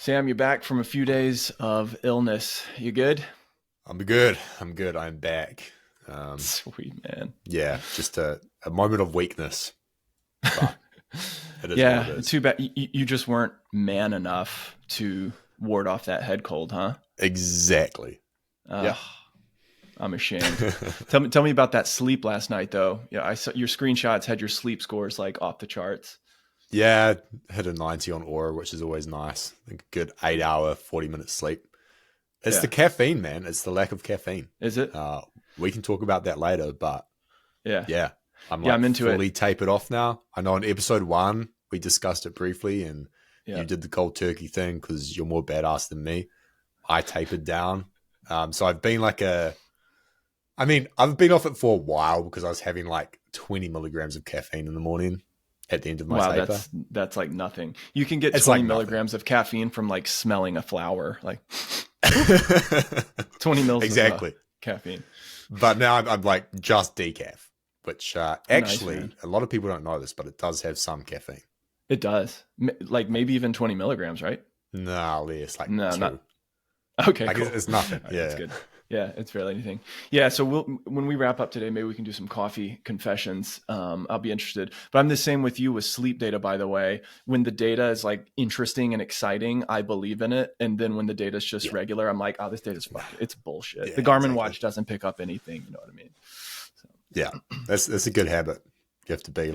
Sam, you're back from a few days of illness. You good? I'm good. I'm back. Sweet, man. Yeah, just a moment of weakness, but it is Yeah, what it is. too bad. You just weren't man enough to ward off that head cold, huh? Exactly. Yeah. I'm ashamed. Tell me about that sleep last night, though. Yeah, I saw your screenshots had your sleep scores like off the charts. Yeah, hit a 90 on Aura, which is always nice. I think a good 8-hour, 40-minute sleep. It's the caffeine, man. It's the lack of caffeine. Is it? We can talk about that later, but yeah, I'm into fully it. tapered off now. I know in episode 1, we discussed it briefly, and you did the cold turkey thing because you're more badass than me. I tapered down. So I've been I've been off it for a while because I was having like 20 milligrams of caffeine in the morning at the end of my taper. That's like nothing. You can get 20 milligrams of caffeine from like smelling a flower, like 20 mils exactly of caffeine. But now I'm like just decaf, which actually nice, a lot of people don't know this, but it does have some caffeine. It does, like maybe even 20 milligrams, right? No, less, like no, 2. not okay. Like cool. it's nothing. Right, Yeah, that's good. Yeah, it's barely anything. Yeah, so when we wrap up today, maybe we can do some coffee confessions. I'll be interested. But I'm the same with you with sleep data, by the way. When the data is like interesting and exciting, I believe in it. And then when the data is just regular, I'm like, oh, this data's fucking, it's bullshit. Yeah, the Garmin watch doesn't pick up anything. You know what I mean? So. Yeah, that's a good habit. You have to be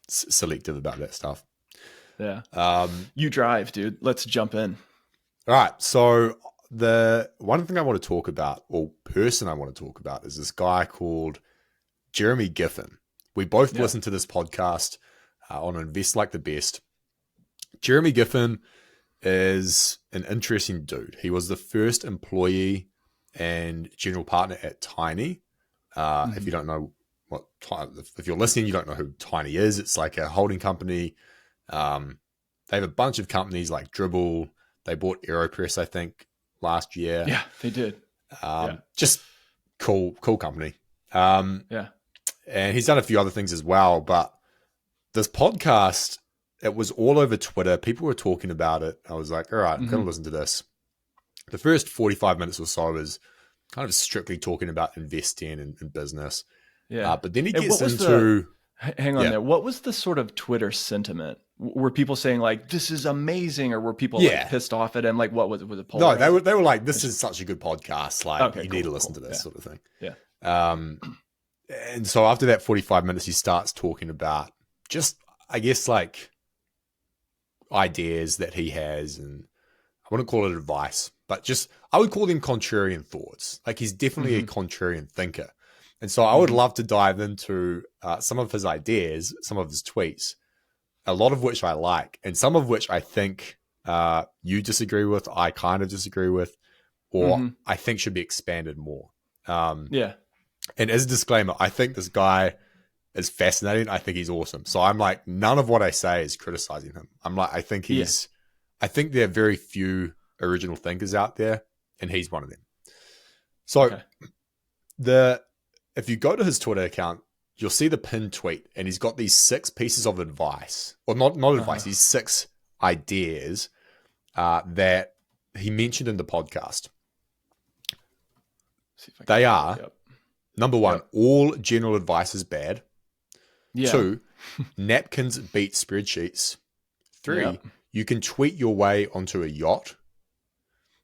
selective about that stuff. Yeah. You drive, dude. Let's jump in. All right. So the one thing I want to talk about, or person I want to talk about, is this guy called Jeremy Giffon. We both listened to this podcast on Invest Like the Best. Jeremy Giffon is an interesting dude. He was the first employee and general partner at Tiny. If you don't know if you're listening, you don't know who Tiny is. It's like a holding company. They have a bunch of companies like Dribble. They bought AeroPress, I think, last year. Yeah, they did. Just cool company. And he's done a few other things as well. But this podcast, it was all over Twitter. People were talking about it. I was like, all right, I'm going to listen to this. The first 45 minutes or so was kind of strictly talking about investing and business. Yeah. But then he gets into... Hang on there. What was the sort of Twitter sentiment? Were people saying like, this is amazing? Or were people like pissed off at him? Like, what was it? Was it No, they were like, this is such a good podcast. Like, you need to listen to this sort of thing. Yeah. And so after that 45 minutes, he starts talking about just, I guess, like ideas that he has. And I wouldn't call it advice, but just, I would call them contrarian thoughts. Like, he's definitely a contrarian thinker. And so I would love to dive into some of his ideas, some of his tweets, a lot of which I like, and some of which I think you disagree with, I kind of disagree with, or I think should be expanded more. And as a disclaimer, I think this guy is fascinating. I think he's awesome. So I'm like, none of what I say is criticizing him. I'm like, I think there are very few original thinkers out there, and he's one of them. So if you go to his Twitter account, you'll see the pinned tweet, and he's got these 6 pieces of advice, or not advice, these 6 ideas that he mentioned in the podcast. They are, number 1, all general advice is bad. 2, napkins beat spreadsheets. 3, you can tweet your way onto a yacht.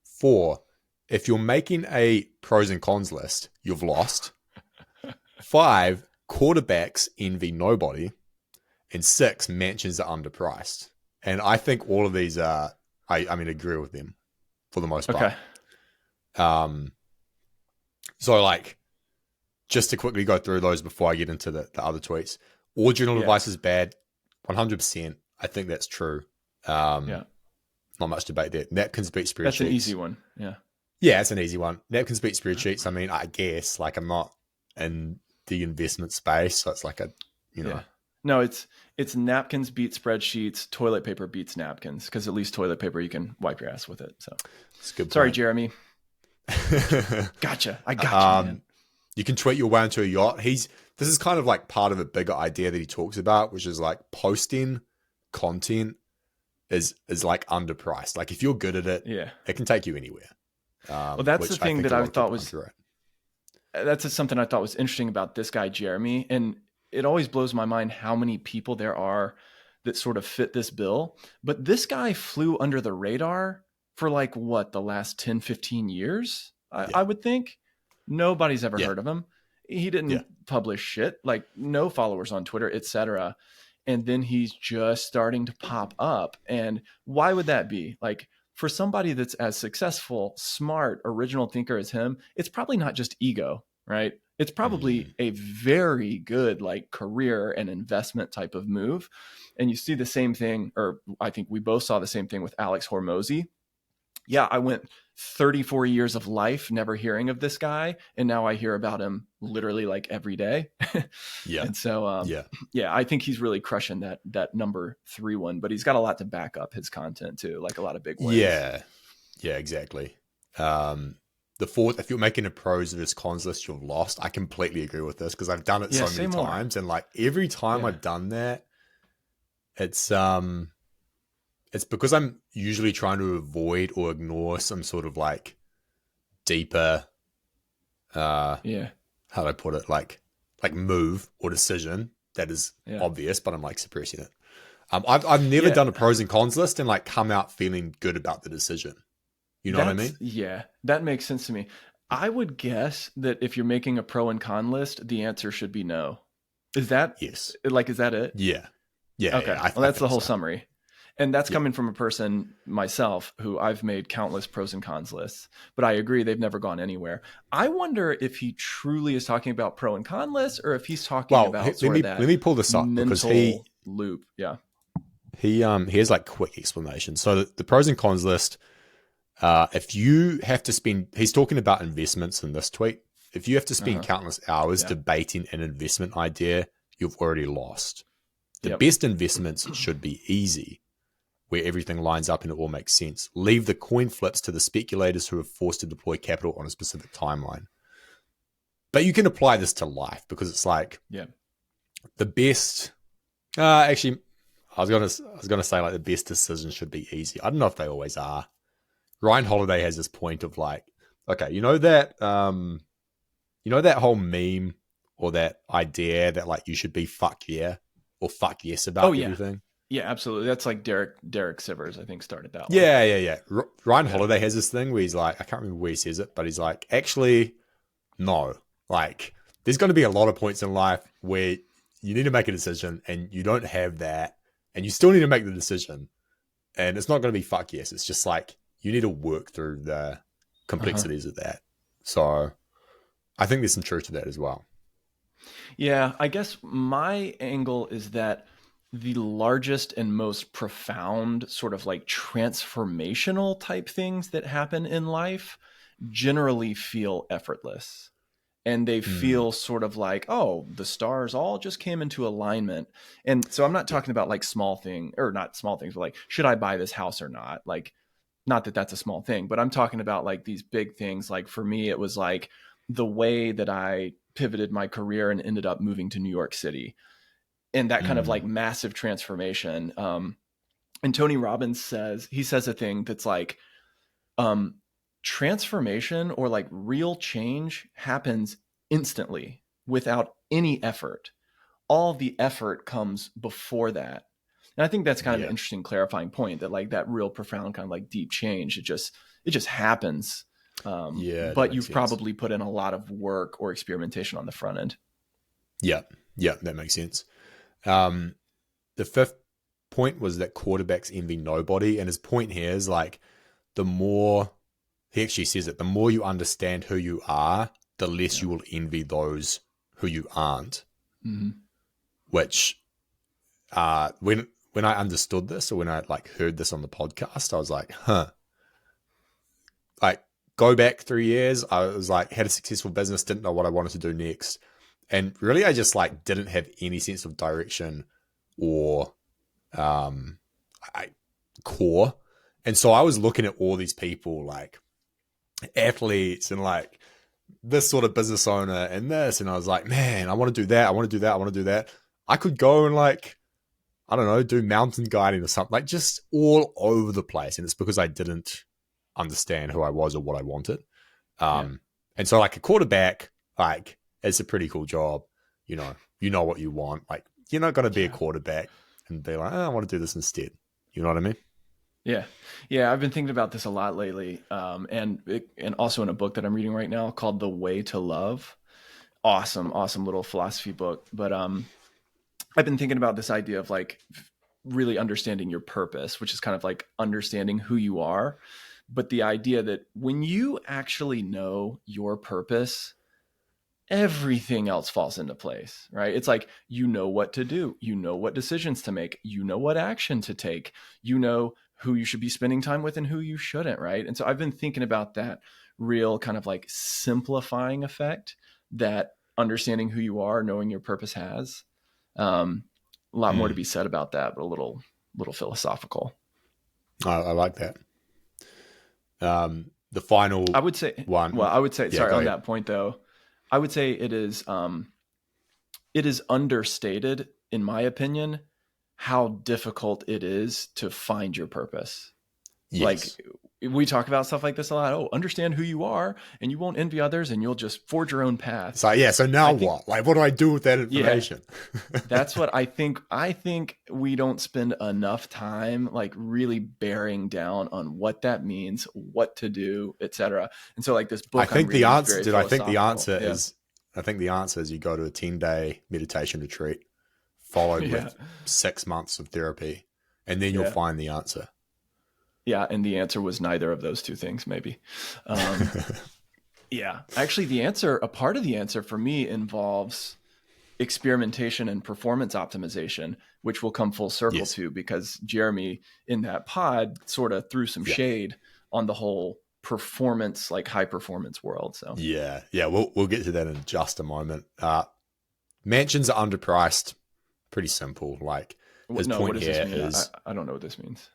4, if you're making a pros and cons list, you've lost. 5, quarterbacks envy nobody. And 6, mansions are underpriced. And I think all of these are, I agree with them for the most part. So like, just to quickly go through those before I get into the other tweets. All general advice is bad. 100%. I think that's true. Not much debate there. Napkins beat spreadsheets. That's an easy one. Yeah, it's an easy one. Napkins beat spreadsheets. I mean, I guess, like, I'm not in the investment space, so it's like No, it's napkins beat spreadsheets, toilet paper beats napkins, because at least toilet paper you can wipe your ass with it. So it's good. Sorry, Jeremy. Gotcha. I got you, man. You can tweet your way into a yacht. This is kind of like part of a bigger idea that he talks about, which is like posting content is like underpriced. Like if you're good at it, Yeah. it can take you anywhere. Well, that's the Which I thing think that a I lot of people thought was underrate. that's something I thought was interesting about this guy Jeremy, and it always blows my mind how many people there are that sort of fit this bill. But this guy flew under the radar for like what, the last 10, 15 years, Yeah. I would think. Nobody's ever Yeah. heard of him. He didn't Yeah. publish shit, like no followers on Twitter, etc. And then he's just starting to pop up. And why would that be? Like, for somebody that's as successful, smart, original thinker as him, it's probably not just ego, right? It's probably a very good like career and investment type of move. And you see the same thing, or I think we both saw the same thing with Alex Hormozy. Yeah, I went 34 years of life never hearing of this guy, and now I hear about him literally like every day. Yeah. And so yeah, I think he's really crushing that number 3 one, but he's got a lot to back up his content too, like a lot of big wins. Yeah, exactly. The fourth, if you're making a pros versus cons list, you've lost. I completely agree with this because I've done it so many times, and like every time I've done that, it's because I'm usually trying to avoid or ignore some sort of like deeper, how do I put it, like move or decision that is obvious, but I'm like suppressing it. I've never done a pros and cons list and like come out feeling good about the decision. You know what I mean? Yeah, that makes sense to me. I would guess that if you're making a pro and con list, the answer should be no. Is that yes? Like, is that it? Yeah. Okay. Yeah, Well, that's the whole summary. And that's coming from a person myself who I've made countless pros and cons lists, but I agree they've never gone anywhere. I wonder if he truly is talking about pro and con lists, or if he's talking about let me pull this up because loop. Yeah. He has like quick explanation. So the pros and cons list, if you have to spend, he's talking about investments in this tweet. If you have to spend countless hours debating an investment idea, you've already lost. The best investments should be easy, where everything lines up and it all makes sense. Leave the coin flips to the speculators who are forced to deploy capital on a specific timeline. But you can apply this to life because it's like the best. Actually, I was gonna say like the best decisions should be easy. I don't know if they always are. Ryan Holiday has this point of like, okay, you know that whole meme or that idea that like you should be fuck yeah or fuck yes about everything. Yeah, absolutely. That's like Derek Sivers, I think, started that one. Yeah. Ryan Holiday has this thing where he's like, I can't remember where he says it, but he's like, actually, no. Like, there's going to be a lot of points in life where you need to make a decision and you don't have that, and you still need to make the decision. And it's not going to be fuck yes. It's just like, you need to work through the complexities of that. So I think there's some truth to that as well. Yeah, I guess my angle is that the largest and most profound sort of like transformational type things that happen in life generally feel effortless. And they feel sort of like, oh, the stars all just came into alignment. And so I'm not talking about like small thing, or not small things, but like, should I buy this house or not? Like, not that that's a small thing, but I'm talking about like these big things. Like for me, it was like the way that I pivoted my career and ended up moving to New York City, and that kind of like massive transformation. And Tony Robbins says a thing that's like, transformation or like real change happens instantly without any effort. All the effort comes before that. And I think that's kind of an interesting clarifying point, that like that real profound kind of like deep change, it just happens. But you've probably put in a lot of work or experimentation on the front end. Yeah, that makes sense. The fifth point was that quarterbacks envy nobody. And his point here is like, the more, he actually says it, the more you understand who you are, the less you will envy those who you aren't. Which, when I understood this, or when I like heard this on the podcast, I was like, like go back 3 years. I was like, had a successful business, didn't know what I wanted to do next. And really, I just like didn't have any sense of direction or core. And so I was looking at all these people, like athletes and like this sort of business owner and this. And I was like, man, I want to do that. I want to do that. I want to do that. I could go and like, I don't know, do mountain guiding or something, like just all over the place. And it's because I didn't understand who I was or what I wanted. And so like a quarterback, like it's a pretty cool job. You know what you want. Like you're not going to be a quarterback and be like, oh, I want to do this instead. You know what I mean? Yeah. Yeah. I've been thinking about this a lot lately. And also in a book that I'm reading right now called The Way to Love. Awesome little philosophy book. But, I've been thinking about this idea of like really understanding your purpose, which is kind of like understanding who you are. But the idea that when you actually know your purpose, everything else falls into place, right? It's like, you know what to do, you know what decisions to make, you know what action to take, you know who you should be spending time with and who you shouldn't, right? And so I've been thinking about that real kind of like simplifying effect that understanding who you are, knowing your purpose has. A lot more to be said about that, but a little philosophical. I like that. The final I would say one. Well, I would say, sorry, on ahead. that point though, I would say it is understated, in my opinion, how difficult it is to find your purpose. Yes. Like we talk about stuff like this a lot. Oh, understand who you are and you won't envy others and you'll just forge your own path. So yeah, so now what? Like what do I do with that information? Yeah, that's what I think. I think we don't spend enough time like really bearing down on what that means, what to do, etc. And so like this book, I think the answer is you go to a 10-day meditation retreat followed with 6 months of therapy, and then you'll find the answer. Yeah. And the answer was neither of those two things, maybe. Yeah. Actually, a part of the answer for me involves experimentation and performance optimization, which will come full circle to, because Jeremy in that pod sort of threw some shade on the whole performance, like high performance world. So yeah. We'll get to that in just a moment. Mansions are underpriced. Pretty simple. Like his point here is, I don't know what this means.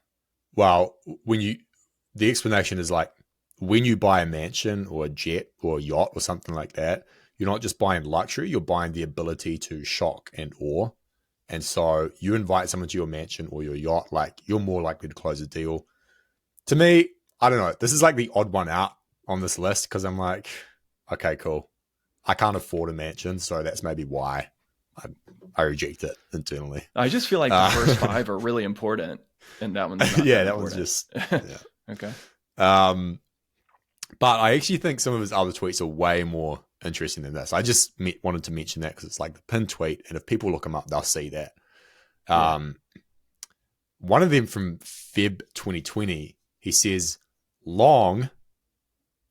Well, the explanation is like when you buy a mansion or a jet or a yacht or something like that, you're not just buying luxury, you're buying the ability to shock and awe. And so you invite someone to your mansion or your yacht, like you're more likely to close a deal. To me, I don't know. This is like the odd one out on this list because I'm like, okay, cool. I can't afford a mansion, so that's maybe why I reject it internally. I just feel like the first 5 are really important. And that one's not that one's just okay. But I actually think some of his other tweets are way more interesting than this. I just wanted to mention that because it's like the pinned tweet, and if people look them up, they'll see that. One of them from Feb 2020, he says, long,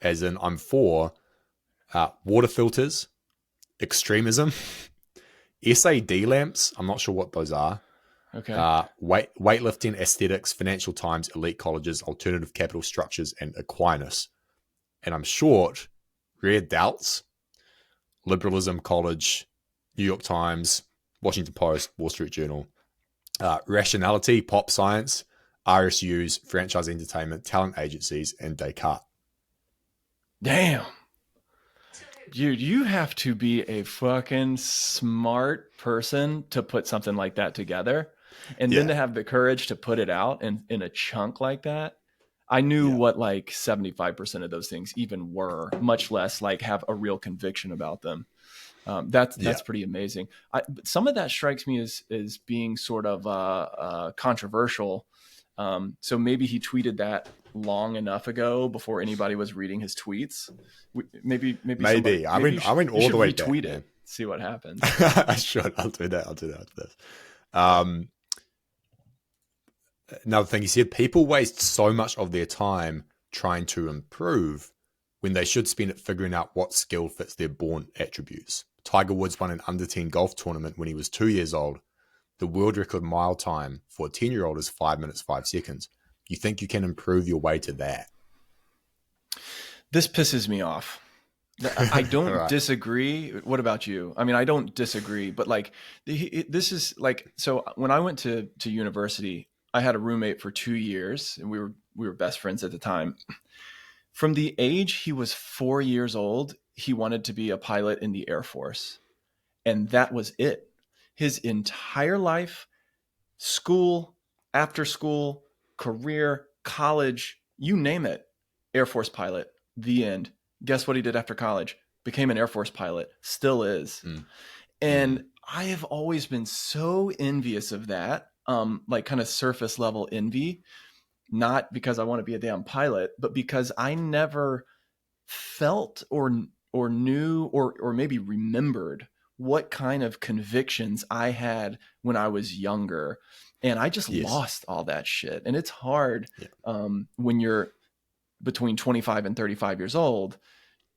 as in I'm for, water filters, extremism, SAD lamps. I'm not sure what those are. Okay. Weightlifting, aesthetics, Financial Times, elite colleges, alternative capital structures, and Aquinas. And I'm short, rare doubts, liberalism, college, New York Times, Washington Post, Wall Street Journal, rationality, pop science, RSUs, franchise entertainment, talent agencies, and Descartes. Damn. Dude, you have to be a fucking smart person to put something like that together. And then to have the courage to put it out in a chunk like that. I knew what like 75% of those things even were, much less like have a real conviction about them. That's pretty amazing. Some of that strikes me as being sort of controversial. So maybe he tweeted that long enough ago before anybody was reading his tweets. Maybe. I went all the way back. Retweet it. See what happens. I should. I'll do that after this. Another thing he said, people waste so much of their time trying to improve when they should spend it figuring out what skill fits their born attributes. Tiger Woods won an under 10 golf tournament when he was 2 years old. The world record mile time for a 10-year-old is 5 minutes, 5 seconds. You think you can improve your way to that? This pisses me off. I don't disagree. What about you? I mean, I don't disagree, but like this is like, so when I went to university, I had a roommate for 2 years and we were best friends at the time. From the age he was 4 years old, he wanted to be a pilot in the Air Force. And that was it. His entire life, school, after school, career, college, you name it. Air Force pilot, the end. Guess what he did after college? Became an Air Force pilot, still is. Mm. Mm. And I have always been so envious of that, like kind of surface level envy, not because I want to be a damn pilot, but because I never felt or knew or maybe remembered what kind of convictions I had when I was younger. And I just Yes. lost all that shit. And it's hard Yeah. when you're between 25 and 35 years old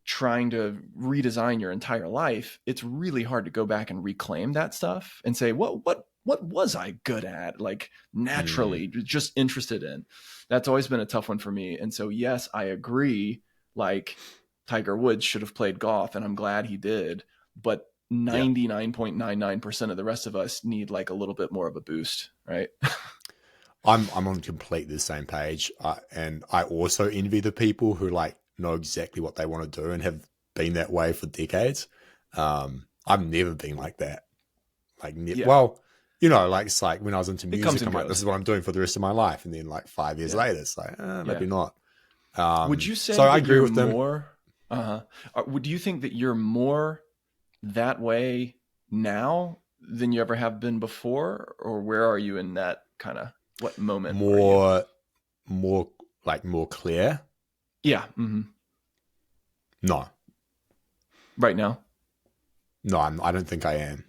trying to redesign your entire life. It's really hard to go back and reclaim that stuff and say, what was I good at? Like Mm. naturally just interested in. That's always been a tough one for me. And so, yes, I agree. Like Tiger Woods should have played golf, and I'm glad he did. But Yeah. 99.99% of the rest of us need like a little bit more of a boost, right? I'm on completely the same page, and I also envy the people who like know exactly what they want to do and have been that way for decades. I've never been like that. Like, Yeah, well, you know, like it's like when I was into it comes music, and I'm like, this goes. is what I'm doing for the rest of my life, and then like 5 years Yeah, later, it's like, yeah. maybe not. Would you So say I that agree you're with them. more? Would you think that you're more that way now than you ever have been before, or where are you in that kind of what moment are you? More, more clear. Yeah, mm-hmm. No, Right now, no, I don't think I am.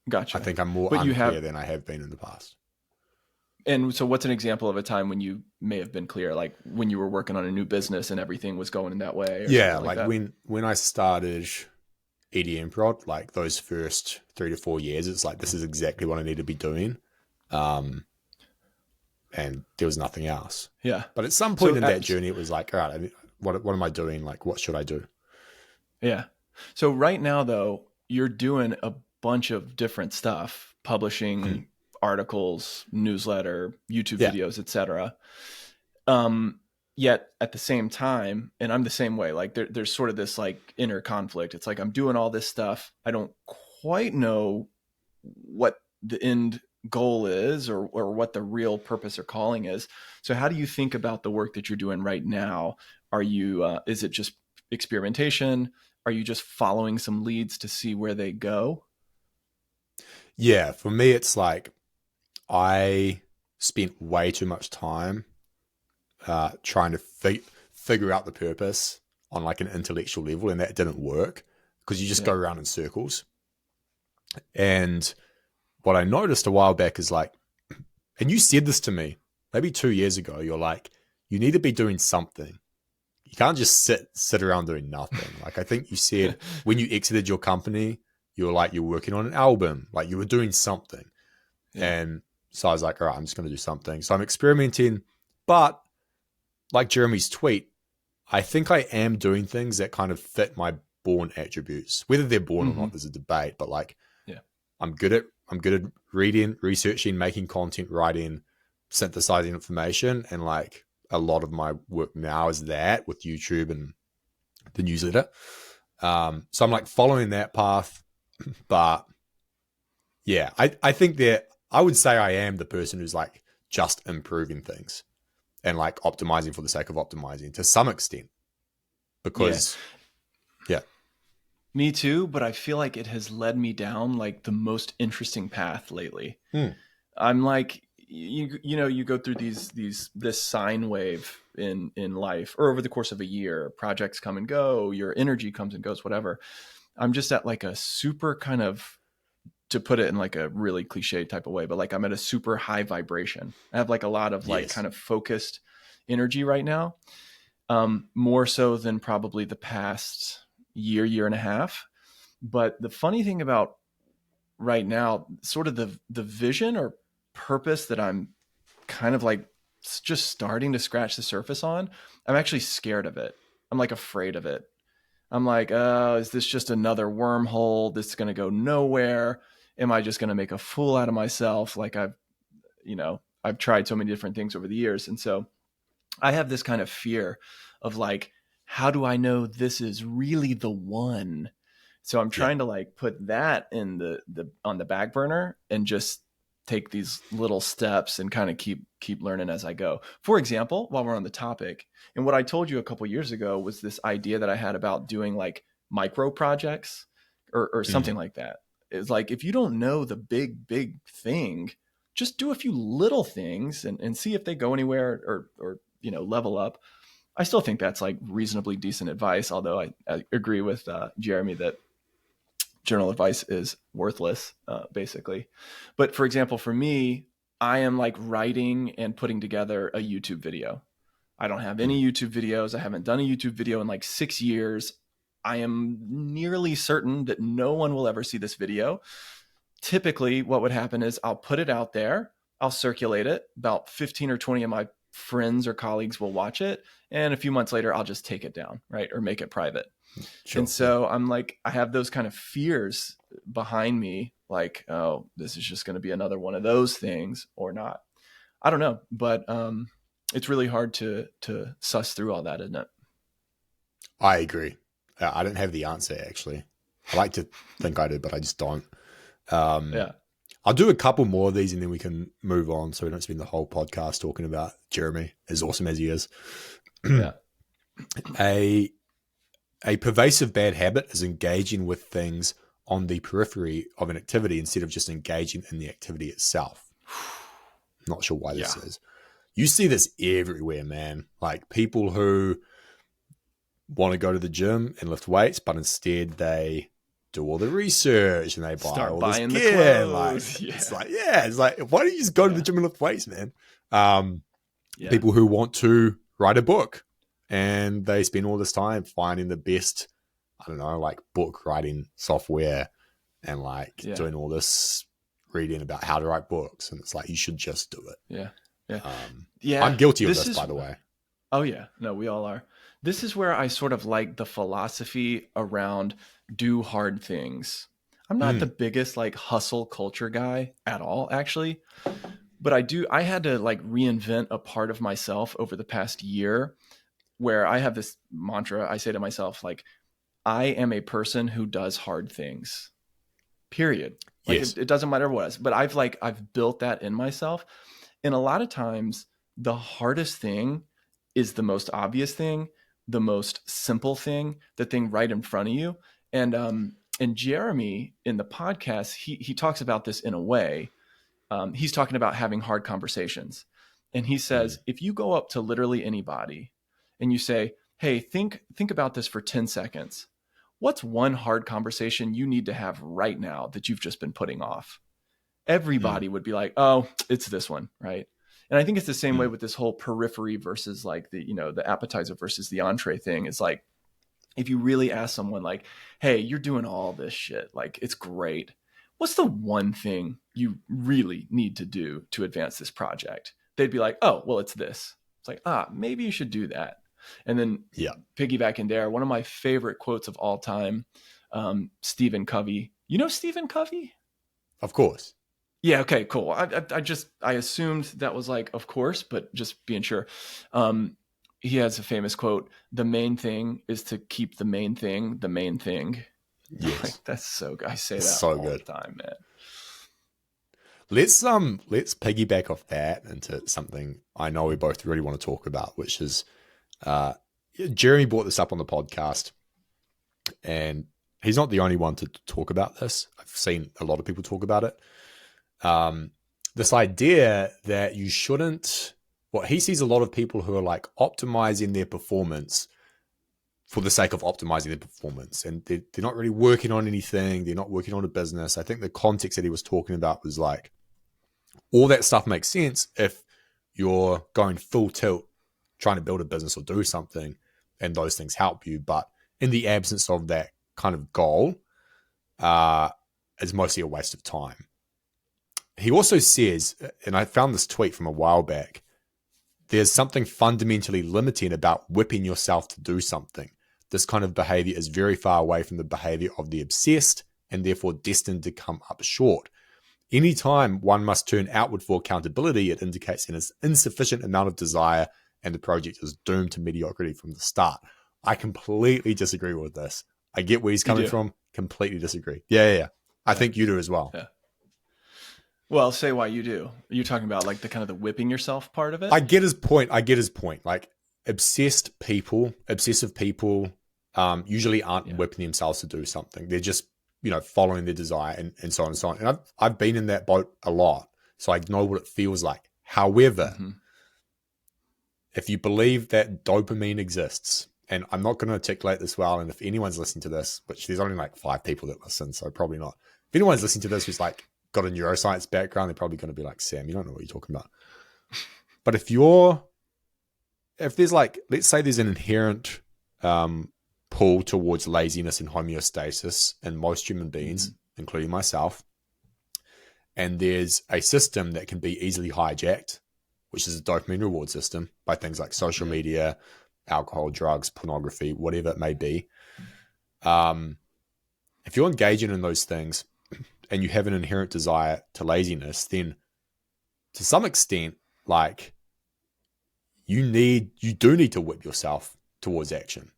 I gotcha. think I'm more But you unclear have, than I have been in the past. and so what's an example of a time when you may have been clear, like when you were working on a new business and everything was going in that way, or Yeah, something like like that? when I started EDM prod, like those first 3 to 4 years, it's like this is exactly what I need to be doing, um, and there was nothing else. Yeah. But at some point So, in that journey, it was like, all right, what am I doing? Like, what should I do? yeah. So right now, though, you're doing a bunch of different stuff, Hmm. publishing articles, newsletter, YouTube Yeah, videos, etc. Um, Yet at the same time, and I'm the same way, like there's sort of this like inner conflict. It's like I'm doing all this stuff. I don't quite know what the end goal is or what the real purpose or calling is. So how do you think about the work that you're doing right now? Are you is it just experimentation? Are you just following some leads to see where they go? yeah. For me, it's like I spent way too much time trying to figure out the purpose on like an intellectual level, and that didn't work because you just Yeah. go around in circles. And what I noticed a while back is like, and you said this to me maybe 2 years ago. You're like, you need to be doing something. You can't just sit around doing nothing. Like I think you said when you exited your company, you were like you're working on an album, like you were doing something. Yeah. And so I was like, all right, I'm just going to do something. So I'm experimenting, but like Jeremy's tweet, I think I am doing things that kind of fit my born attributes. Whether they're born or Mm-hmm. not, there's a debate. But like, Yeah. I'm good at reading, researching, making content, writing, synthesizing information, and like a lot of my work now is that with YouTube and the newsletter. So I'm like following that path, but yeah, I think that I would say I am the person who's like just improving things and like optimizing for the sake of optimizing to some extent Yeah. because yeah, Me too, but I feel like it has led me down like the most interesting path lately. hmm. I'm like you know you go through this sine wave in life or over the course of a year, projects come and go, your energy comes and goes, whatever. I'm just at like a super kind of, to put it in like a really cliche type of way, but like I'm at a super high vibration. I have like a lot of like Yes. kind of focused energy right now, more so than probably the past year and a half. But the funny thing about right now, sort of the vision or purpose that I'm kind of like just starting to scratch the surface on, I'm actually scared of it. I'm like afraid of it. I'm like, is this just another wormhole? This is going to go nowhere. Am I just going to make a fool out of myself? Like I've tried so many different things over the years. And so I have this kind of fear of like, how do I know this is really the one? So I'm Yeah. trying to like put that in the on the back burner and just take these little steps and kind of keep learning as I go. For example, while we're on the topic, and what I told you a couple years ago was this idea that I had about doing like micro projects or something like that. It's like, if you don't know the big thing, just do a few little things and see if they go anywhere or level up. I still think that's like reasonably decent advice, although I agree with Jeremy that journal advice is worthless, basically. But for example, for me, I am like writing and putting together a YouTube video. I don't have any YouTube videos. I haven't done a YouTube video in like 6 years. I am nearly certain that no one will ever see this video. Typically, what would happen is I'll put it out there. I'll circulate it. About 15 or 20 of my friends or colleagues will watch it. And a few months later, I'll just take it down, right? Or make it private. Sure. And so I'm like, I have those kind of fears behind me, like, oh, this is just going to be another one of those things or not. I don't know, but it's really hard to suss through all that, isn't it? I agree. I don't have the answer, actually. I like to think I do, but I just don't. Yeah. I'll do a couple more of these and then we can move on so we don't spend the whole podcast talking about Jeremy, as awesome as he is. Yeah. A pervasive bad habit is engaging with things on the periphery of an activity instead of just engaging in the activity itself. Not sure why this is. You see this everywhere, man. Like people who want to go to the gym and lift weights, but instead they do all the research and they buy all this gear. It's like, why don't you just go to the gym and lift weights, man? People who want to write a book and they spend all this time finding the best, I don't know, like book writing software and like doing all this reading about how to write books. And it's like, you should just do it. Yeah. I'm guilty of this, by the way. Oh yeah. No, we all are. This is where I sort of like the philosophy around do hard things. I'm not the biggest like hustle culture guy at all, actually, but I had to like reinvent a part of myself over the past year where I have this mantra. I say to myself, like, I am a person who does hard things, period. Like it doesn't matter what it is, but I've built that in myself. And a lot of times the hardest thing is the most obvious thing, the most simple thing, the thing right in front of you. And Jeremy in the podcast, he talks about this in a way. He's talking about having hard conversations. And he says, if you go up to literally anybody and you say, hey, think about this for 10 seconds. What's one hard conversation you need to have right now that you've just been putting off? Everybody would be like, oh, it's this one, right? And I think it's the same way with this whole periphery versus like the appetizer versus the entree thing. It's like, if you really ask someone like, hey, you're doing all this shit, like it's great. What's the one thing you really need to do to advance this project? They'd be like, oh, well, it's this. It's like, maybe you should do that. And then piggybacking there, one of my favorite quotes of all time, Stephen Covey. You know Stephen Covey? Of course. Yeah. Okay, cool. I assumed that was like, of course, but just being sure. He has a famous quote, the main thing is to keep the main thing the main thing. Yes. Like, that's so good. I say that so all good. the time, man. Let's piggyback off that into something I know we both really want to talk about, which is Jeremy brought this up on the podcast, and he's not the only one to talk about this. I've seen a lot of people talk about it. This idea that you shouldn't, he sees a lot of people who are like optimizing their performance for the sake of optimizing their performance. And they're not really working on anything. They're not working on a business. I think the context that he was talking about was like, all that stuff makes sense if you're going full tilt, trying to build a business or do something, and those things help you. But in the absence of that kind of goal, it's mostly a waste of time. He also says, and I found this tweet from a while back, there's something fundamentally limiting about whipping yourself to do something. This kind of behavior is very far away from the behavior of the obsessed and therefore destined to come up short. Anytime one must turn outward for accountability, it indicates an insufficient amount of desire and the project is doomed to mediocrity from the start. I completely disagree with this. I get where he's coming from. Completely disagree. Yeah. I think you do as well. Yeah. Well, say why you do. Are you talking about like the kind of the whipping yourself part of it? I get his point. Like obsessive people, usually aren't whipping themselves to do something. They're just, following their desire and so on and so on. And I've been in that boat a lot, so I know what it feels like. However, if you believe that dopamine exists, and I'm not going to articulate this well, and if anyone's listening to this, which there's only like 5 people that listen, so probably not. If anyone's listening to this who's like got a neuroscience background, they're probably going to be like, Sam, you don't know what you're talking about. But if there's like, let's say there's an inherent pull towards laziness and homeostasis in most human beings, including myself, and there's a system that can be easily hijacked, which is a dopamine reward system, by things like social media, alcohol, drugs, pornography, whatever it may be. If you're engaging in those things and you have an inherent desire to laziness, then to some extent, like, you do need to whip yourself towards action.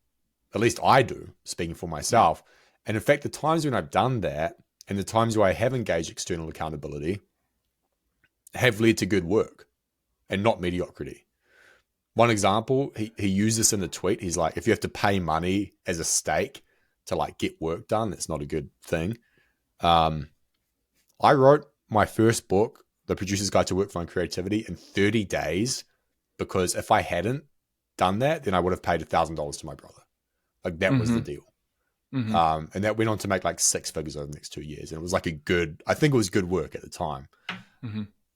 At least I do, speaking for myself. And in fact, the times when I've done that and the times where I have engaged external accountability have led to good work and not mediocrity. One example, he used this in the tweet. He's like, if you have to pay money as a stake to like get work done, that's not a good thing. I wrote my first book, The Producer's Guide to Workflow and Creativity, in 30 days, because if I hadn't done that, then I would have paid $1,000 to my brother. Like, that was the deal. And that went on to make like 6 figures over the next 2 years. And it was like I think it was good work at the time.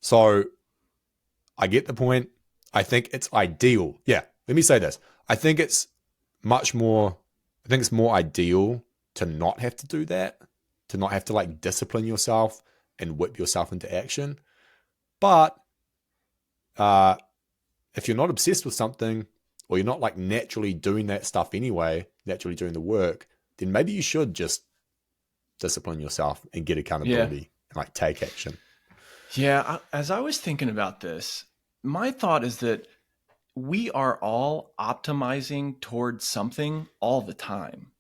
So I get the point. I think it's ideal. Yeah, let me say this. I think it's more ideal to not have to do that, to not have to like discipline yourself and whip yourself into action. But if you're not obsessed with something, or you're not like naturally doing that stuff anyway, naturally doing the work, then maybe you should just discipline yourself and get accountability and like take action. Yeah. As I was thinking about this, my thought is that we are all optimizing towards something all the time.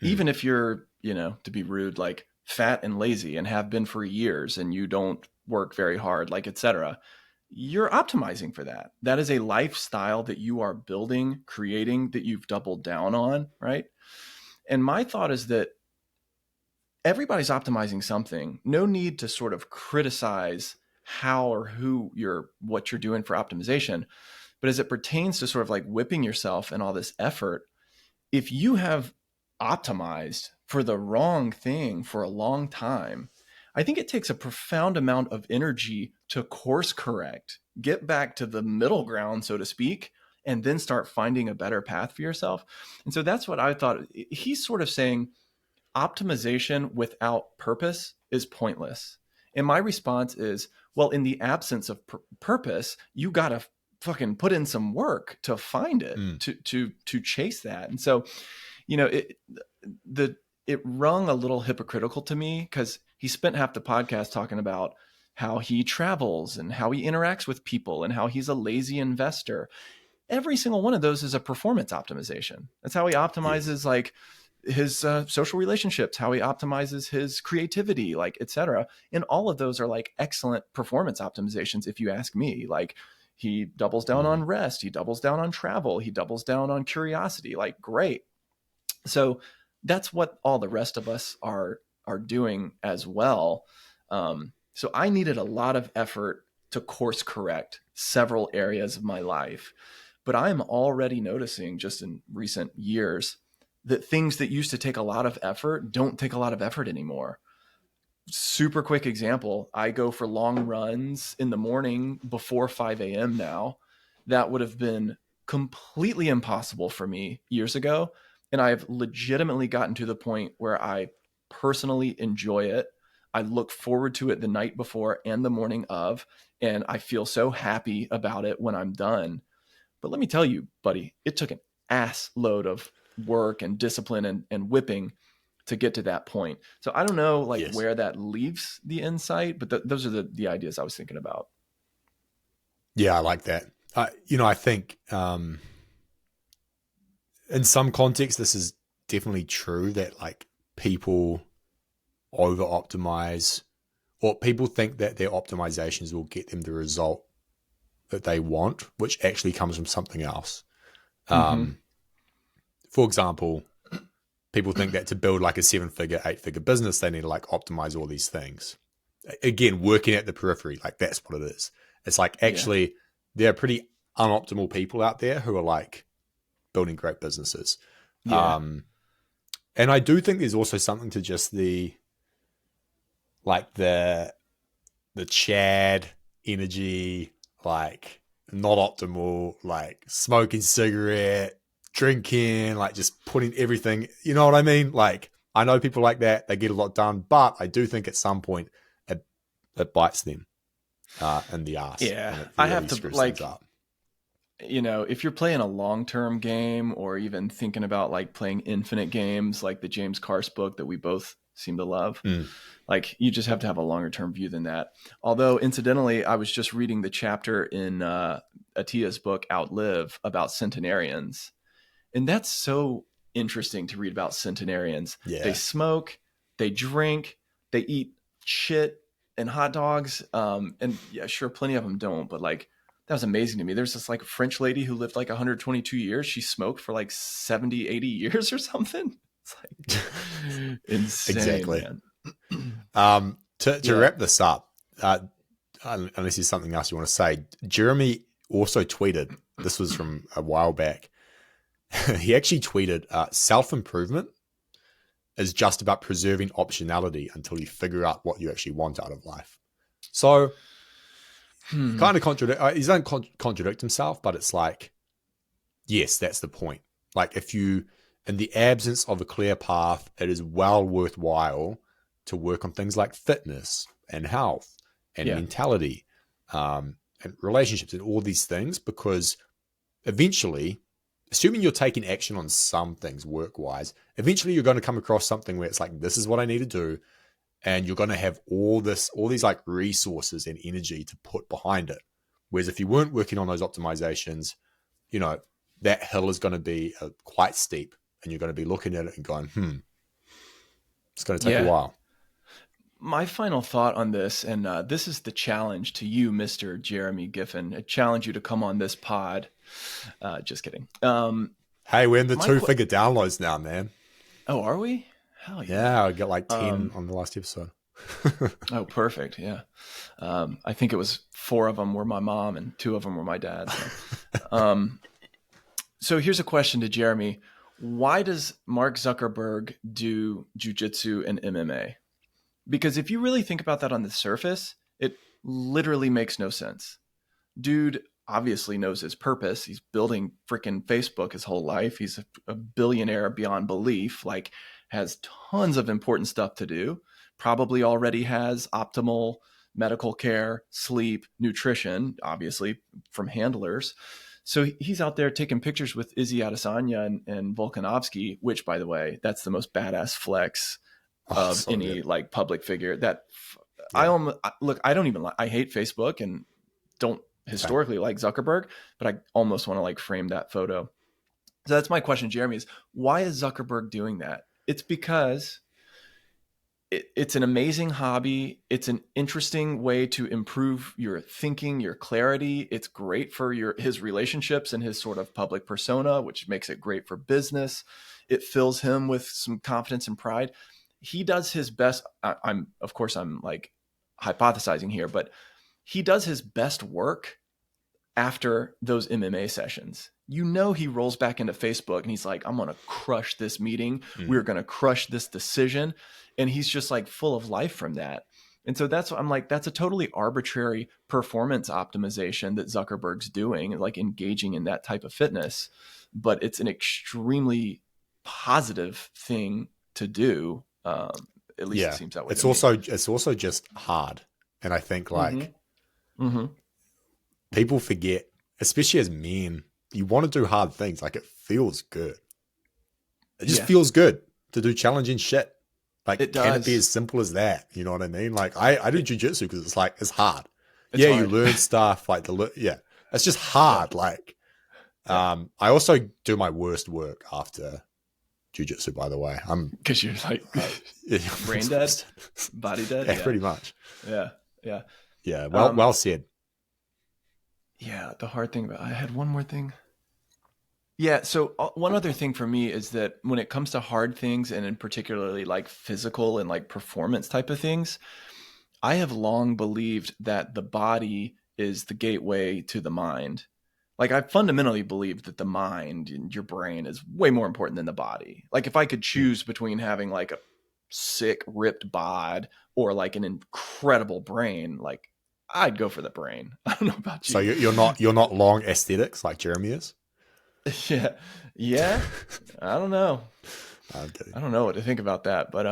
Even if you're, to be rude, like fat and lazy and have been for years and you don't work very hard, like, etc., you're optimizing for that. That is a lifestyle that you are building, creating, that you've doubled down on, right? And my thought is that everybody's optimizing something. No need to sort of criticize how or what you're doing for optimization. But as it pertains to sort of like whipping yourself and all this effort, if you have optimized for the wrong thing for a long time, I think it takes a profound amount of energy to course correct, get back to the middle ground, so to speak, and then start finding a better path for yourself. And so that's what I thought. He's sort of saying optimization without purpose is pointless. And my response is, well, in the absence of purpose, you got to fucking put in some work to find it, to chase that. And so, it rung a little hypocritical to me, because he spent half the podcast talking about how he travels and how he interacts with people and how he's a lazy investor. Every single one of those is a performance optimization. That's how he optimizes like his social relationships, how he optimizes his creativity, like, etc. And all of those are like excellent performance optimizations, if you ask me. Like, he doubles down on rest, he doubles down on travel, he doubles down on curiosity. Like, great. So that's what all the rest of us are doing as well. So I needed a lot of effort to course correct several areas of my life. But I'm already noticing, just in recent years, that things that used to take a lot of effort don't take a lot of effort anymore. Super quick example. I go for long runs in the morning before 5 a.m. now. That would have been completely impossible for me years ago. And I've legitimately gotten to the point where I personally enjoy it. I look forward to it the night before and the morning of, and I feel so happy about it when I'm done. But let me tell you, buddy, it took an ass load of work and discipline and whipping to get to that point. So I don't know where that leaves the insight, but those are the ideas I was thinking about. Yeah, I like that. I think in some contexts, this is definitely true, that like people over optimize or people think that their optimizations will get them the result that they want, which actually comes from something else. Mm-hmm. For example, people think that to build like a 7-figure, 8-figure business, they need to like optimize all these things. Again, working at the periphery, like that's what it is. It's like actually there are pretty unoptimal people out there who are like building great businesses. Yeah. And I do think there's also something to just the Chad energy, like not optimal, like smoking cigarette, drinking, like just putting everything, you know what I mean? Like I know people like that, they get a lot done, but I do think at some point it bites them in the ass. Yeah. And it I really have to screws like, things up. you know, if you're playing a long-term game or even thinking about like playing infinite games like the James Carse book that we both seem to love, like you just have to have a longer term view than that. Although incidentally, I was just reading the chapter in Atiya's book Outlive about centenarians. And that's so interesting to read about centenarians. Yeah. They smoke, they drink, they eat shit and hot dogs. And yeah, sure, plenty of them don't, but like, that was amazing to me. There's this like French lady who lived like 122 years. She smoked for like 70, 80 years or something. It's like insane, Exactly. man. To wrap this up, unless there's something else you want to say, Jeremy also tweeted, this was from a while back. He actually tweeted, self-improvement is just about preserving optionality until you figure out what you actually want out of life. So kind of he doesn't contradict himself, but it's like, yes, that's the point. Like if you, in the absence of a clear path, it is well worthwhile to work on things like fitness and health and mentality, and relationships and all these things, because eventually, assuming you're taking action on some things work-wise, eventually you're going to come across something where it's like, this is what I need to do. And you're going to have all these like resources and energy to put behind it. Whereas if you weren't working on those optimizations, you know, that hill is going to be quite steep, and you're going to be looking at it and going, it's going to take a while. My final thought on this, and this is the challenge to you, Mr. Jeremy Giffon. I challenge you to come on this pod. Just kidding. Hey, we're in the 2-figure downloads now, man. Oh, are we? Hell yeah. Yeah, I got like 10 on the last episode. Oh, perfect. Yeah. I think it was 4 of them were my mom and 2 of them were my dad. So, so here's a question to Jeremy. Why does Mark Zuckerberg do jujitsu and MMA? Because if you really think about that on the surface, it literally makes no sense. Dude obviously knows his purpose. He's building freaking Facebook his whole life. He's a billionaire beyond belief, like has tons of important stuff to do. Probably already has optimal medical care, sleep, nutrition, obviously from handlers. So he's out there taking pictures with Izzy Adesanya and Volkanovski, which, by the way, that's the most badass flex of any like public figure. That I don't even I hate Facebook and don't historically like Zuckerberg, but I almost want to like frame that photo. So that's my question, Jeremy, is why is Zuckerberg doing that? It's because it's an amazing hobby. It's an interesting way to improve your thinking, your clarity. It's great for his relationships and his sort of public persona, which makes it great for business. It fills him with some confidence and pride. He does his best. I'm like hypothesizing here, but he does his best work after those MMA sessions. You know, he rolls back into Facebook and he's like, I'm going to crush this meeting. We're going to crush this decision. And he's just like full of life from that. And so that's what I'm like, that's a totally arbitrary performance optimization that Zuckerberg's doing, like engaging in that type of fitness. But it's an extremely positive thing to do. At least it seems that way. It's also just hard. And I think like people forget, especially as men, you want to do hard things. Like it feels good. It just feels good to do challenging shit. Like, can it be as simple as that? You know what I mean? Like I do jujitsu because it's like, it's hard. It's hard. You learn stuff like it's just hard. Like, I also do my worst work after jiu-jitsu, by the way. I'm Because you're like brain dead, body dead. Yeah, pretty much. Yeah. Yeah. Yeah. Well said. Yeah. The hard thing I had one more thing. Yeah. So one other thing for me is that when it comes to hard things, and in particularly like physical and like performance type of things, I have long believed that the body is the gateway to the mind. Like I fundamentally believe that the mind and your brain is way more important than the body. Like if I could choose between having like a sick, ripped bod or like an incredible brain, like I'd go for the brain. I don't know about So you. you're not long aesthetics like Jeremy is? Yeah. Yeah. I don't know. I'm kidding. I don't know what to think about that, but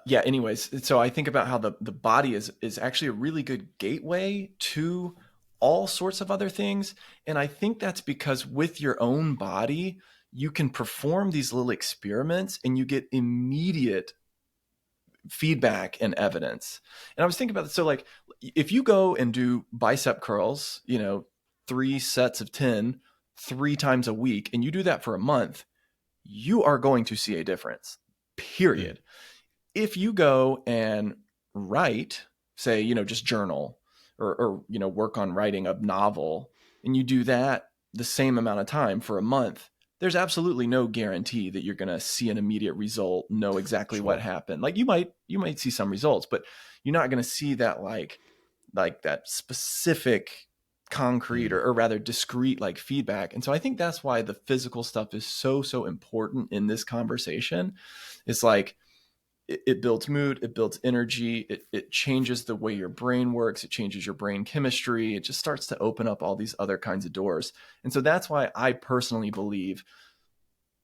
yeah, anyways, so I think about how the body is actually a really good gateway to all sorts of other things. And I think that's because with your own body, you can perform these little experiments and you get immediate feedback and evidence. And I was thinking about this. So like if you go and do bicep curls, 3 sets of 10, 3 times a week, and you do that for a month, you are going to see a difference, period. If you go and write, say, just journal or work on writing a novel, and you do that the same amount of time for a month, there's absolutely no guarantee that you're going to see an immediate result, know exactly what happened. Like you might see some results, but you're not going to see that like that specific concrete or rather discrete like feedback. And so I think that's why the physical stuff is so important in this conversation. It's like, it builds mood, it builds energy, it changes the way your brain works, it changes your brain chemistry, it just starts to open up all these other kinds of doors. And so that's why I personally believe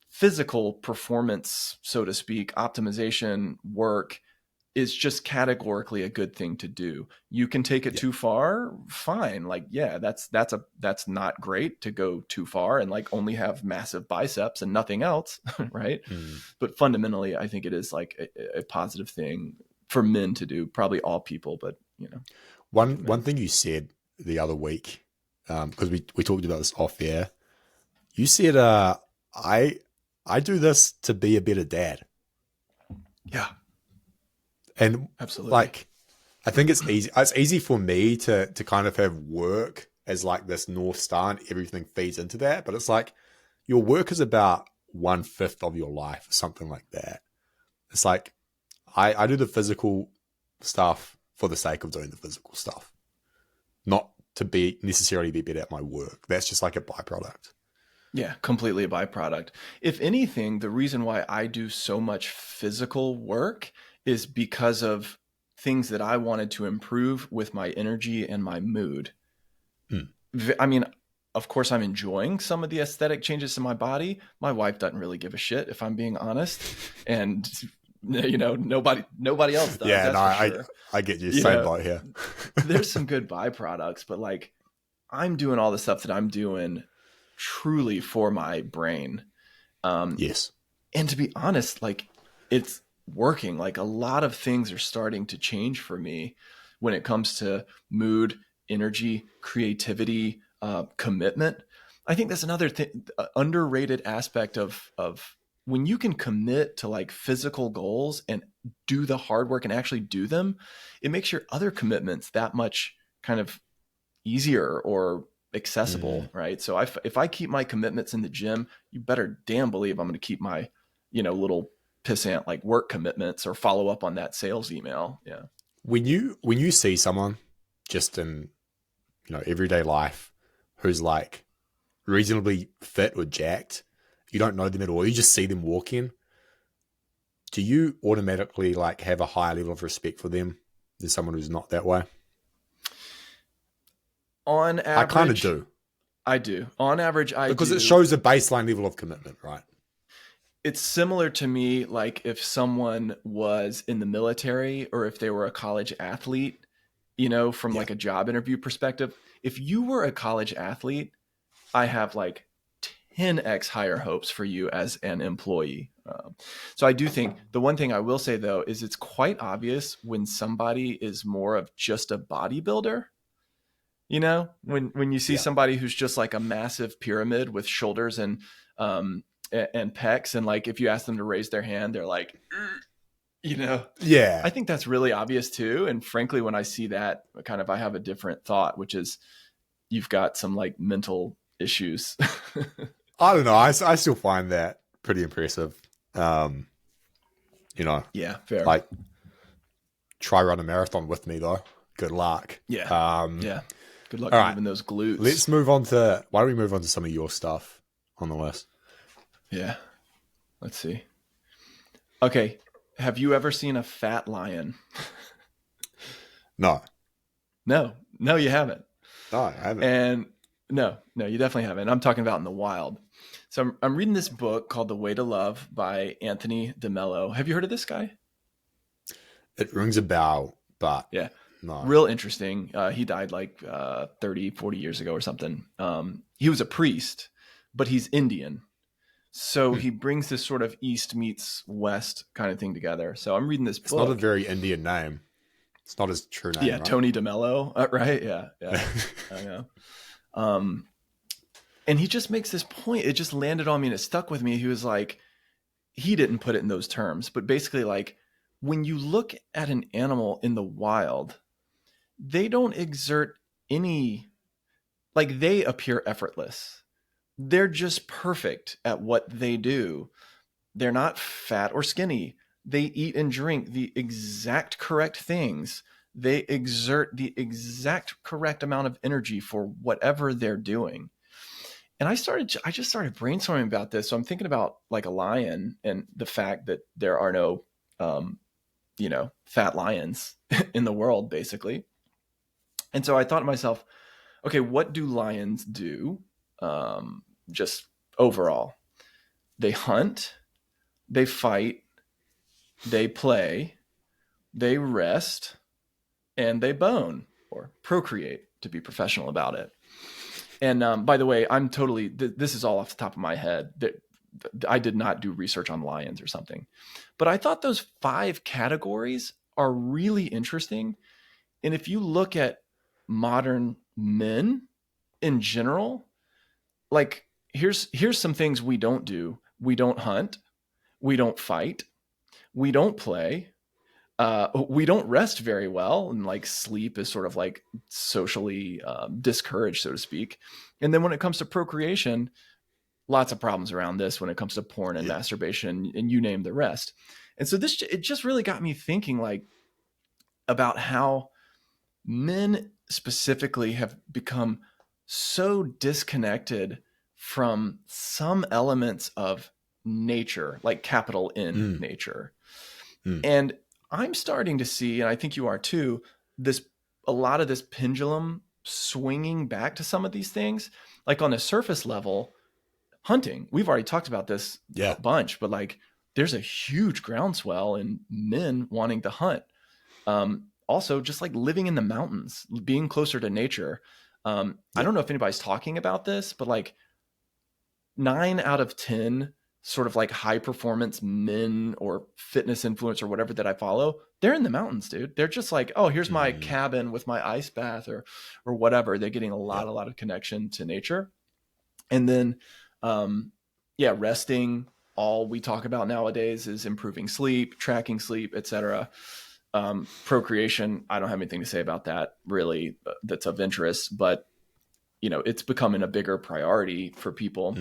physical performance, so to speak, optimization work is just categorically a good thing to do. You can take it too far, fine. Like, yeah, that's not great to go too far and like only have massive biceps and nothing else, right? But fundamentally, I think it is like a positive thing for men to do, probably all people, but one thing you said the other week, because we talked about this off air, you said, I do this to be a better dad. Yeah. And absolutely, like, I think it's easy. It's easy for me to kind of have work as like this North Star and everything feeds into that. But it's like your work is about 1/5 of your life or something like that. It's like, I do the physical stuff for the sake of doing the physical stuff, not to be necessarily be better at my work. That's just like a byproduct. Yeah, completely a byproduct. If anything, the reason why I do so much physical work is because of things that I wanted to improve with my energy and my mood. I mean, of course, I'm enjoying some of the aesthetic changes in my body. My wife doesn't really give a shit, if I'm being honest. And, nobody else does. Yeah, that's for sure. I get you. Same boat here. There's some good byproducts, but like I'm doing all the stuff that I'm doing truly for my brain. Yes. And to be honest, like it's working. Like a lot of things are starting to change for me when it comes to mood, energy, creativity, commitment. I think that's another underrated aspect of when you can commit to like physical goals and do the hard work and actually do them, it makes your other commitments that much kind of easier or accessible, right? So if I keep my commitments in the gym, you better damn believe I'm going to keep my, little pissant like work commitments or follow up on that sales email. Yeah. When you see someone just in, everyday life who's like reasonably fit or jacked, you don't know them at all, you just see them walking, do you automatically like have a higher level of respect for them than someone who's not that way? On average, I kind of do. I do. On average, because it shows a baseline level of commitment, right? It's similar to me, like if someone was in the military or if they were a college athlete, from like a job interview perspective. If you were a college athlete, I have like 10x higher hopes for you as an employee. So I do think the one thing I will say though, is it's quite obvious when somebody is more of just a bodybuilder. When you see somebody who's just like a massive pyramid with shoulders and and pecs. And like, if you ask them to raise their hand, they're like, you know, Yeah. I think that's really obvious too. And frankly, when I see that kind of, I have a different thought, which is you've got some like mental issues. I don't know. I still find that pretty impressive. You know, Yeah, fair. like try run a marathon with me though. Good luck. Yeah. Yeah. Good luck all right. moving those glutes. Let's move on why don't we move on to some of your stuff on the list? Yeah. Let's see. Okay. Have you ever seen a fat lion? No. No, you haven't. No, I haven't. And no, you definitely haven't. I'm talking about in the wild. So I'm reading this book called The Way to Love by Anthony DeMello. Have you heard of this guy? It rings a bell, but yeah, no. Real interesting. He died like 30, 40 years ago or something. He was a priest, but he's Indian. So he brings this sort of East meets West kind of thing together. So I'm reading this book. It's not a very Indian name. It's not his true name. Yeah, right? Tony DeMello, right? Yeah. I know. And he just makes this point. It just landed on me and it stuck with me. He was like, he didn't put it in those terms, but basically like when you look at an animal in the wild, they don't exert any, like they appear effortless. They're just perfect at what they do. They're not fat or skinny. They eat and drink the exact correct things. They exert the exact correct amount of energy for whatever they're doing. And I just started brainstorming about this. So I'm thinking about like a lion and the fact that there are no, fat lions in the world, basically. And so I thought to myself, okay, what do lions do? Just overall, they hunt, they fight, they play, they rest, and they bone or procreate, to be professional about it. And by the way, I'm totally, this is all off the top of my head. I did not do research on lions or something, but I thought those 5 categories are really interesting. And if you look at modern men in general, like here's some things we don't do. We don't hunt. We don't fight. We don't play. We don't rest very well, and like sleep is sort of like socially discouraged, so to speak. And then when it comes to procreation, lots of problems around this when it comes to porn and masturbation, and you name the rest. And so it just really got me thinking like about how men specifically have become so disconnected from some elements of nature, like capital N nature. And I'm starting to see, and I think you are too, a lot of this pendulum swinging back to some of these things. Like on a surface level, hunting, we've already talked about this a bunch, but like there's a huge groundswell in men wanting to hunt. Also just like living in the mountains, being closer to nature. I don't know if anybody's talking about this, but like 9 out of 10 sort of like high performance men or fitness influencer or whatever that I follow, they're in the mountains, dude. They're just like, oh, here's my cabin with my ice bath or whatever. They're getting a lot of connection to nature. And then, resting. All we talk about nowadays is improving sleep, tracking sleep, etc. Procreation, I don't have anything to say about that really that's of interest, but it's becoming a bigger priority for people.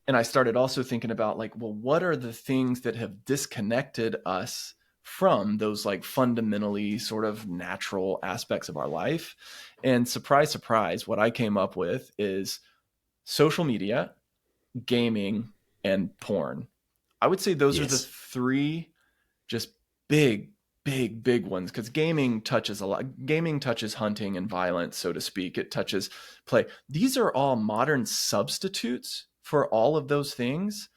And I started also thinking about like, well, what are the things that have disconnected us from those like fundamentally sort of natural aspects of our life? And surprise, surprise, what I came up with is social media, gaming, and porn. I would say those are the 3 just big ones, because gaming touches a lot. Gaming touches hunting and violence, so to speak. It touches play. These are all modern substitutes for all of those things.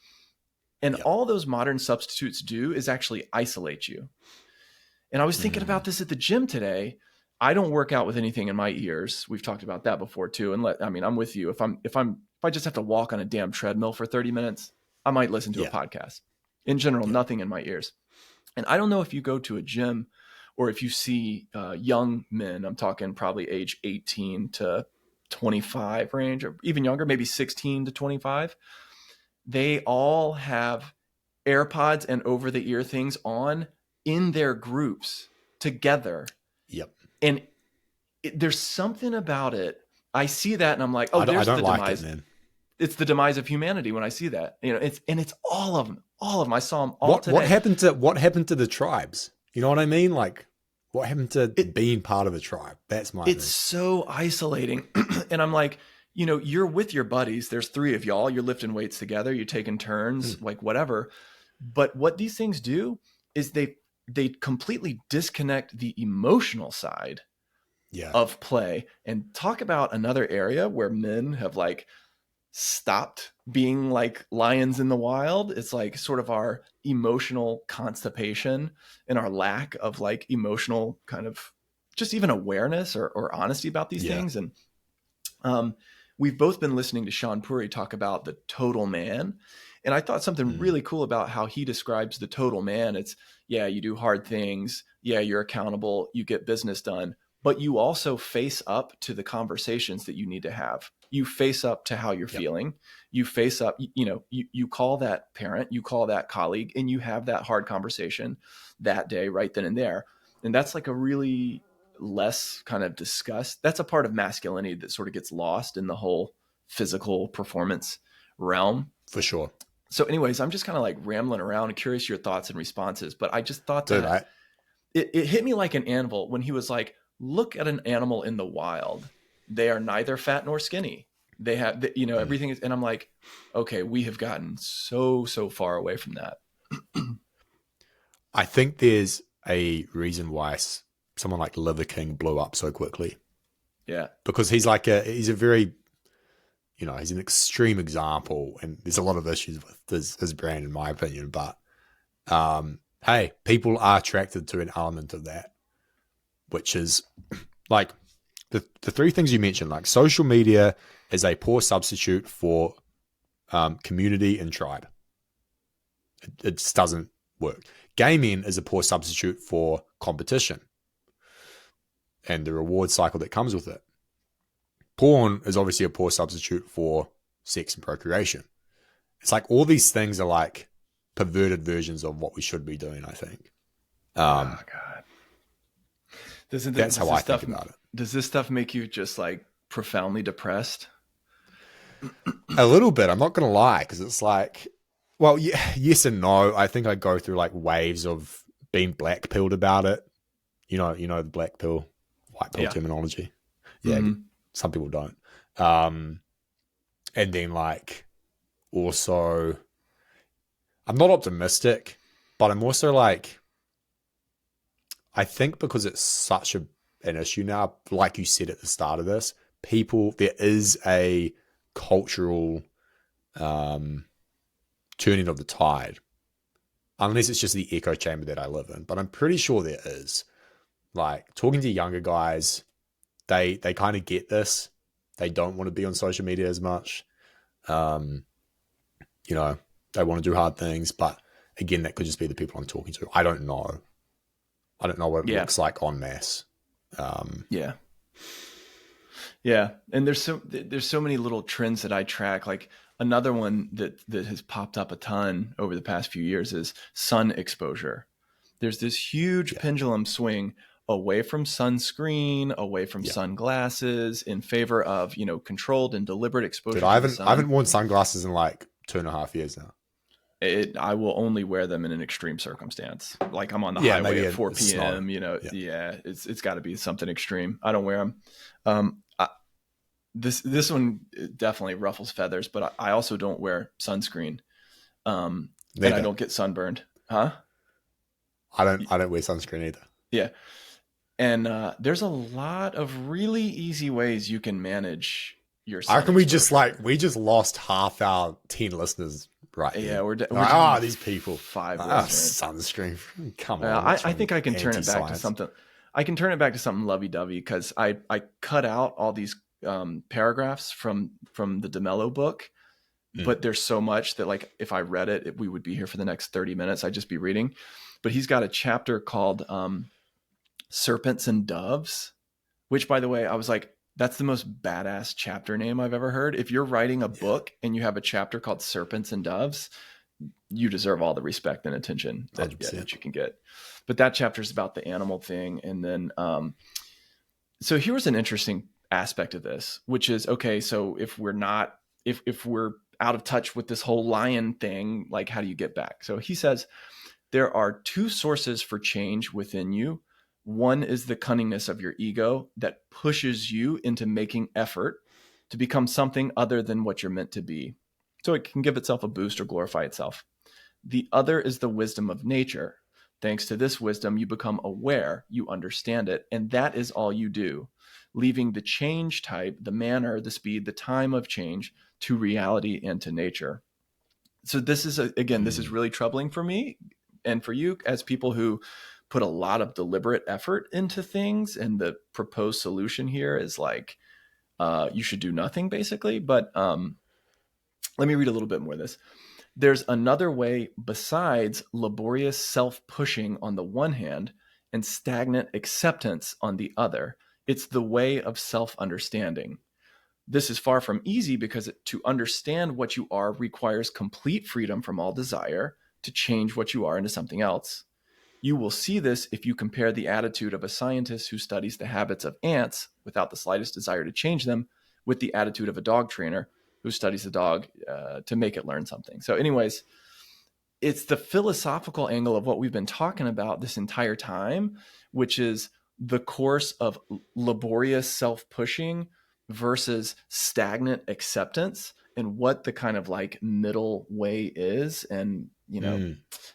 And all those modern substitutes do is actually isolate you. And I was thinking about this at the gym today. I don't work out with anything in my ears. We've talked about that before too. And I'm with you. If I just have to walk on a damn treadmill for 30 minutes, I might listen to a podcast. In general, nothing in my ears. And I don't know if you go to a gym or if you see young men, I'm talking probably age 18 to 25 range, or even younger, maybe 16 to 25. they all have AirPods and over the ear things on in their groups together. Yep. And there's something about it. I see that and I'm like, oh, I there's don't the like demise. it, man. It's the demise of humanity when I see that. It's all of them. All of them. I saw them all today. What happened to the tribes? You know what I mean? Like, what happened to being part of a tribe? That's my thing. So isolating. And I'm like, you're with your buddies. There's 3 of y'all. You're lifting weights together. You're taking turns, like whatever. But what these things do is they completely disconnect the emotional side of play. And talk about another area where men have like stopped being like lions in the wild. It's like sort of our emotional constipation and our lack of like emotional kind of just even awareness or honesty about these things. And we've both been listening to Sean Puri talk about the total man. And I thought something really cool about how he describes the total man. It's, you do hard things. Yeah, you're accountable. You get business done. But you also face up to the conversations that you need to have. You face up to how you're feeling. You face up, you call that parent, you call that colleague, and you have that hard conversation that day, right then and there. And that's like a really less kind of discussed. That's a part of masculinity that sort of gets lost in the whole physical performance realm. For sure. So anyways, I'm just kind of like rambling around and curious your thoughts and responses. But I just thought that it hit me like an anvil when he was like, look at an animal in the wild. They are neither fat nor skinny. They have, everything is, and I'm like, okay, we have gotten so far away from that. I think there's a reason why someone like Liver King blew up so quickly. Yeah. Because he's a very, he's an extreme example, and there's a lot of issues with his brand, in my opinion. But, hey, people are attracted to an element of that, which is like the 3 things you mentioned. Like, social media is a poor substitute for community and tribe. It just doesn't work. Gaming is a poor substitute for competition and the reward cycle that comes with it. Porn is obviously a poor substitute for sex and procreation. It's like all these things are like perverted versions of what we should be doing, I think. Oh, God. That's how I think about it. Does this stuff make you just like profoundly depressed? A little bit. I'm not going to lie, because it's like, well, yes and no. I think I go through like waves of being black pilled about it. You know the black pill, white pill terminology. Yeah, some people don't. And then like also, I'm not optimistic, but I'm also like, I think because it's such an issue now, like you said at the start of this, there is a cultural turning of the tide, unless it's just the echo chamber that I live in. But I'm pretty sure there is. Like, talking to younger guys, they kind of get this. They don't want to be on social media as much. They want to do hard things, but again, that could just be the people I'm talking to. I don't know. I don't know what it looks like en masse. Yeah. And there's so many little trends that I track. Like, another one that has popped up a ton over the past few years is sun exposure. There's this huge pendulum swing away from sunscreen, away from sunglasses, in favor of, controlled and deliberate exposure. Dude, I haven't worn sunglasses in like 2.5 years now. I will only wear them in an extreme circumstance. Like, I'm on the highway at 4 p.m. It's got to be something extreme. I don't wear them. This one definitely ruffles feathers, but I also don't wear sunscreen. And I don't get sunburned. Huh? I don't wear sunscreen either. Yeah. And there's a lot of really easy ways you can manage your sun exposure. we just lost half our 10 listeners right Yeah, we're these people 5 sunscreen. Come on. I think I can turn it back to something. I can turn it back to something lovey-dovey, because I cut out all these paragraphs from the DeMello book, but there's so much that, like, if I read it, we would be here for the next 30 minutes. I'd just be reading. But he's got a chapter called Serpents and Doves, which, by the way, I was like, That's the most badass chapter name I've ever heard. If you're writing a book and you have a chapter called Serpents and Doves, you deserve all the respect and attention that you can get. But that chapter is about the animal thing. And then, so here's an interesting aspect of this, which is, okay, so if we're out of touch with this whole lion thing, like, how do you get back? So he says, there are two sources for change within you. One is the cunningness of your ego that pushes you into making effort to become something other than what you're meant to be, so it can give itself a boost or glorify itself. The other is the wisdom of nature. Thanks to this wisdom, you become aware, you understand it, and that is all you do, leaving the change type, the manner, the speed, the time of change to reality and to nature. So this is, this is really troubling for me and for you as people who put a lot of deliberate effort into things. And the proposed solution here is like, you should do nothing, basically. But let me read a little bit more of this. There's another way besides laborious self-pushing on the one hand and stagnant acceptance on the other. It's the way of self-understanding. This is far from easy because to understand what you are requires complete freedom from all desire to change what you are into something else. You will see this if you compare the attitude of a scientist who studies the habits of ants without the slightest desire to change them with the attitude of a dog trainer who studies the dog to make it learn something. So anyways, it's the philosophical angle of what we've been talking about this entire time, which is the course of laborious self-pushing versus stagnant acceptance, and what the kind of like middle way is. And,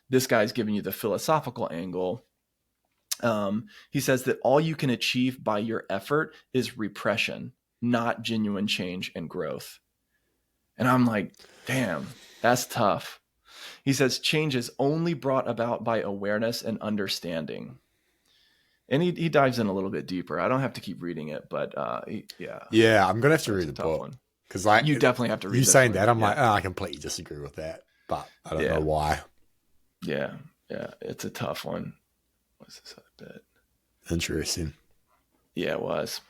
this guy's giving you the philosophical angle. He says that all you can achieve by your effort is repression, not genuine change and growth. And I'm like, damn, that's tough. He says change is only brought about by awareness and understanding. And he dives in a little bit deeper. I don't have to keep reading it, but yeah, I'm gonna have to read the book because like you definitely have to read. You saying that, I'm like, I completely disagree with that, but I don't know why. Yeah, it's a tough one. What's this other bit? Interesting. Yeah, it was.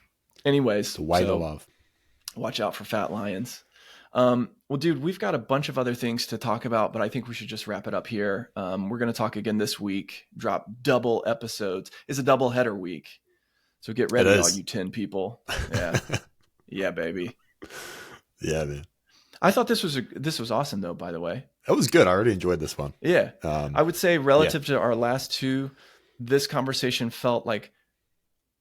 Anyways, the way to love. Watch out for fat lions. Well, dude, we've got a bunch of other things to talk about, but I think we should just wrap it up here. We're going to talk again this week, drop double episodes. It's a double header week. So get ready, all you 10 people. Yeah. Yeah, baby. Yeah, man. I thought this was awesome though, by the way. It was good. I really enjoyed this one. Yeah. I would say relative to our last two, this conversation felt like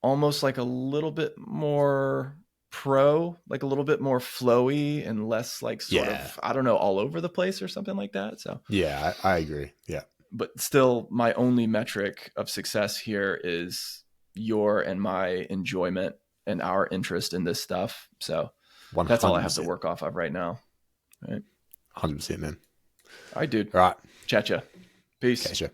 almost like a little bit more like a little bit more flowy and less like sort of, I don't know, all over the place or something like that. So yeah, I agree. Yeah. But still, my only metric of success here is your and my enjoyment and our interest in this stuff. So 100%. That's all I have to work off of right now. Right. 100%, man. All right, dude. All right. Chat ya. Peace. Catch ya.